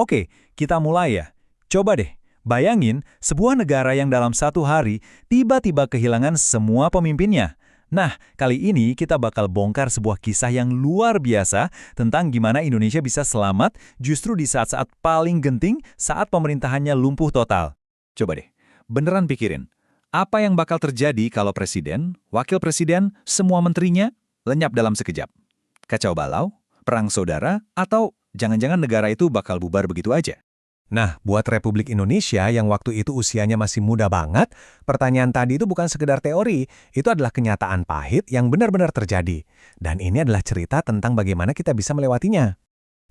Oke, kita mulai ya. Coba deh, bayangin sebuah negara yang dalam satu hari tiba-tiba kehilangan semua pemimpinnya. Nah, kali ini kita bakal bongkar sebuah kisah yang luar biasa tentang gimana Indonesia bisa selamat justru di saat-saat paling genting saat pemerintahannya lumpuh total. Coba deh, beneran pikirin. Apa yang bakal terjadi kalau presiden, wakil presiden, semua menterinya lenyap dalam sekejap? Kacau balau, perang saudara, atau jangan-jangan negara itu bakal bubar begitu aja? Nah, buat Republik Indonesia yang waktu itu usianya masih muda banget, pertanyaan tadi itu bukan sekedar teori, itu adalah kenyataan pahit yang benar-benar terjadi. Dan ini adalah cerita tentang bagaimana kita bisa melewatinya.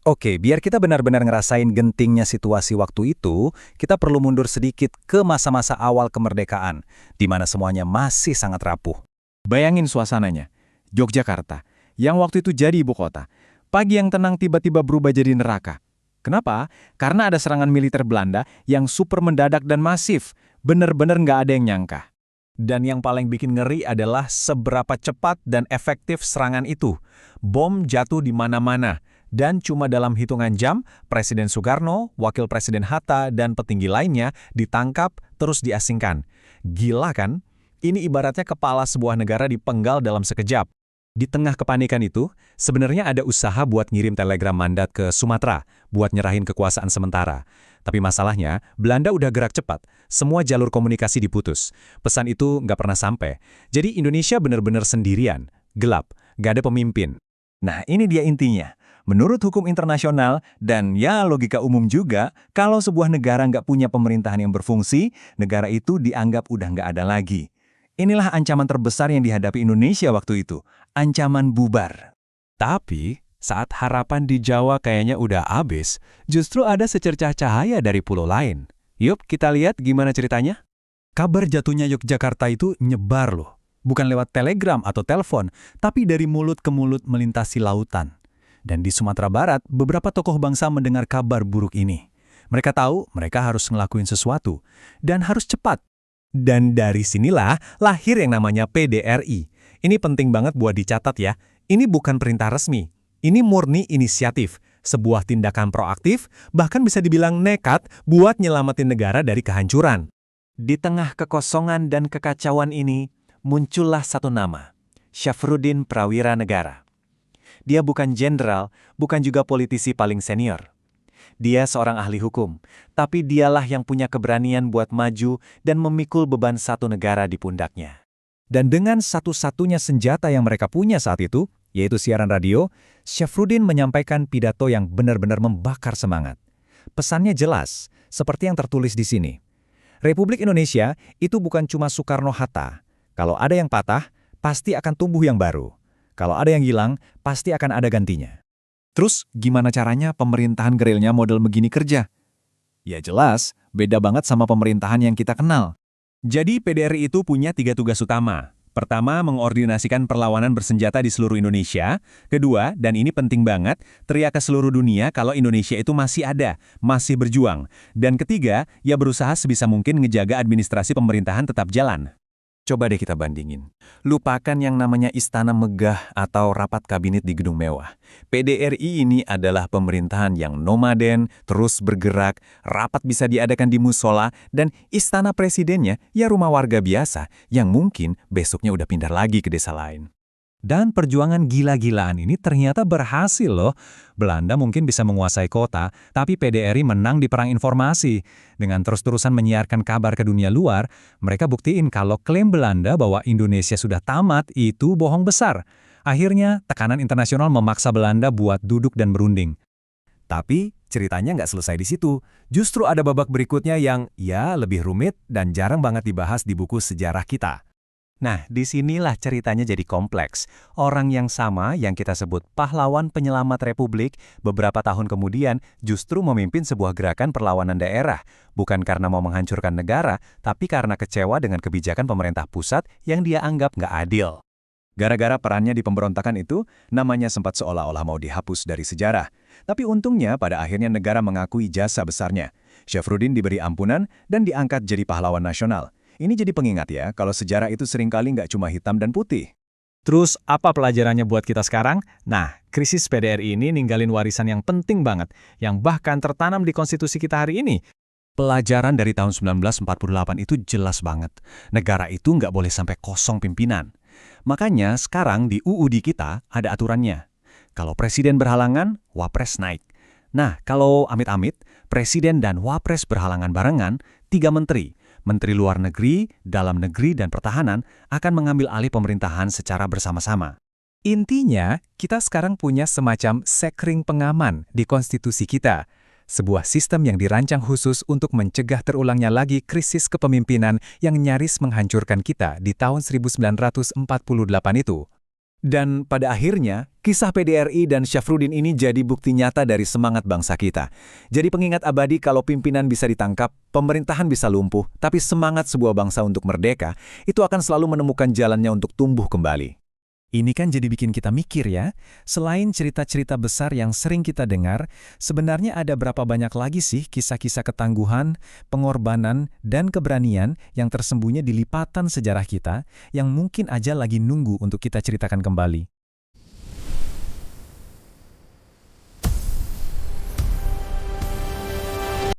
Oke, biar kita benar-benar ngerasain gentingnya situasi waktu itu, kita perlu mundur sedikit ke masa-masa awal kemerdekaan, di mana semuanya masih sangat rapuh. Bayangin suasananya, Yogyakarta, yang waktu itu jadi ibu kota. Pagi yang tenang tiba-tiba berubah jadi neraka. Kenapa? Karena ada serangan militer Belanda yang super mendadak dan masif. Bener-bener nggak ada yang nyangka. Dan yang paling bikin ngeri adalah seberapa cepat dan efektif serangan itu. Bom jatuh di mana-mana. Dan cuma dalam hitungan jam, Presiden Soekarno, Wakil Presiden Hatta, dan petinggi lainnya ditangkap terus diasingkan. Gila kan? Ini ibaratnya kepala sebuah negara dipenggal dalam sekejap. Di tengah kepanikan itu, sebenarnya ada usaha buat ngirim telegram mandat ke Sumatera, buat nyerahin kekuasaan sementara. Tapi masalahnya, Belanda udah gerak cepat, semua jalur komunikasi diputus. Pesan itu nggak pernah sampai. Jadi Indonesia benar-benar sendirian, gelap, nggak ada pemimpin. Nah, ini dia intinya. Menurut hukum internasional, dan ya logika umum juga, kalau sebuah negara nggak punya pemerintahan yang berfungsi, negara itu dianggap udah nggak ada lagi. Inilah ancaman terbesar yang dihadapi Indonesia waktu itu, ancaman bubar. Tapi, saat harapan di Jawa kayaknya udah habis, justru ada secercah cahaya dari pulau lain. Yuk, kita lihat gimana ceritanya. Kabar jatuhnya Yogyakarta itu nyebar loh. Bukan lewat telegram atau telepon, tapi dari mulut ke mulut melintasi lautan. Dan di Sumatera Barat, beberapa tokoh bangsa mendengar kabar buruk ini. Mereka tahu mereka harus ngelakuin sesuatu, dan harus cepat. Dan dari sinilah lahir yang namanya PDRI. Ini penting banget buat dicatat ya. Ini bukan perintah resmi. Ini murni inisiatif. Sebuah tindakan proaktif, bahkan bisa dibilang nekat buat nyelamatin negara dari kehancuran. Di tengah kekosongan dan kekacauan ini, muncullah satu nama. Syafruddin Prawira Negara. Dia bukan jenderal, bukan juga politisi paling senior. Dia seorang ahli hukum, tapi dialah yang punya keberanian buat maju dan memikul beban satu negara di pundaknya. Dan dengan satu-satunya senjata yang mereka punya saat itu, yaitu siaran radio, Syafruddin menyampaikan pidato yang benar-benar membakar semangat. Pesannya jelas, seperti yang tertulis di sini. Republik Indonesia itu bukan cuma Soekarno-Hatta. Kalau ada yang patah, pasti akan tumbuh yang baru. Kalau ada yang hilang, pasti akan ada gantinya. Terus, gimana caranya pemerintahan gerilya model begini kerja? Ya jelas, beda banget sama pemerintahan yang kita kenal. Jadi PDRI itu punya 3 tugas utama. Pertama, mengordinasikan perlawanan bersenjata di seluruh Indonesia. Kedua, dan ini penting banget, teriak ke seluruh dunia kalau Indonesia itu masih ada, masih berjuang. Dan ketiga, ya berusaha sebisa mungkin ngejaga administrasi pemerintahan tetap jalan. Coba deh kita bandingin. Lupakan yang namanya istana megah atau rapat kabinet di gedung mewah. PDRI ini adalah pemerintahan yang nomaden, terus bergerak, rapat bisa diadakan di musola, dan istana presidennya ya rumah warga biasa yang mungkin besoknya udah pindah lagi ke desa lain. Dan perjuangan gila-gilaan ini ternyata berhasil loh. Belanda mungkin bisa menguasai kota, tapi PDRI menang di perang informasi. Dengan terus-terusan menyiarkan kabar ke dunia luar, mereka buktiin kalau klaim Belanda bahwa Indonesia sudah tamat itu bohong besar. Akhirnya, tekanan internasional memaksa Belanda buat duduk dan berunding. Tapi, ceritanya nggak selesai di situ. Justru ada babak berikutnya yang, ya, lebih rumit dan jarang banget dibahas di buku sejarah kita. Nah, disinilah ceritanya jadi kompleks. Orang yang sama yang kita sebut pahlawan penyelamat Republik, beberapa tahun kemudian justru memimpin sebuah gerakan perlawanan daerah. Bukan karena mau menghancurkan negara, tapi karena kecewa dengan kebijakan pemerintah pusat yang dia anggap nggak adil. Gara-gara perannya di pemberontakan itu, namanya sempat seolah-olah mau dihapus dari sejarah. Tapi untungnya pada akhirnya negara mengakui jasa besarnya. Syafruddin diberi ampunan dan diangkat jadi pahlawan nasional. Ini jadi pengingat ya, kalau sejarah itu seringkali nggak cuma hitam dan putih. Terus apa pelajarannya buat kita sekarang? Nah, krisis PDRI ini ninggalin warisan yang penting banget, yang bahkan tertanam di konstitusi kita hari ini. Pelajaran dari tahun 1948 itu jelas banget. Negara itu nggak boleh sampai kosong pimpinan. Makanya sekarang di UUD kita ada aturannya. Kalau presiden berhalangan, wapres naik. Nah, kalau amit-amit, presiden dan wapres berhalangan barengan, 3 menteri, Menteri Luar Negeri, Dalam Negeri, dan Pertahanan akan mengambil alih pemerintahan secara bersama-sama. Intinya, kita sekarang punya semacam sekring pengaman di konstitusi kita. Sebuah sistem yang dirancang khusus untuk mencegah terulangnya lagi krisis kepemimpinan yang nyaris menghancurkan kita di tahun 1948 itu. Dan pada akhirnya, kisah PDRI dan Syafruddin ini jadi bukti nyata dari semangat bangsa kita. Jadi pengingat abadi kalau pimpinan bisa ditangkap, pemerintahan bisa lumpuh, tapi semangat sebuah bangsa untuk merdeka, itu akan selalu menemukan jalannya untuk tumbuh kembali. Ini kan jadi bikin kita mikir ya, selain cerita-cerita besar yang sering kita dengar, sebenarnya ada berapa banyak lagi sih kisah-kisah ketangguhan, pengorbanan, dan keberanian yang tersembunyi di lipatan sejarah kita, yang mungkin aja lagi nunggu untuk kita ceritakan kembali.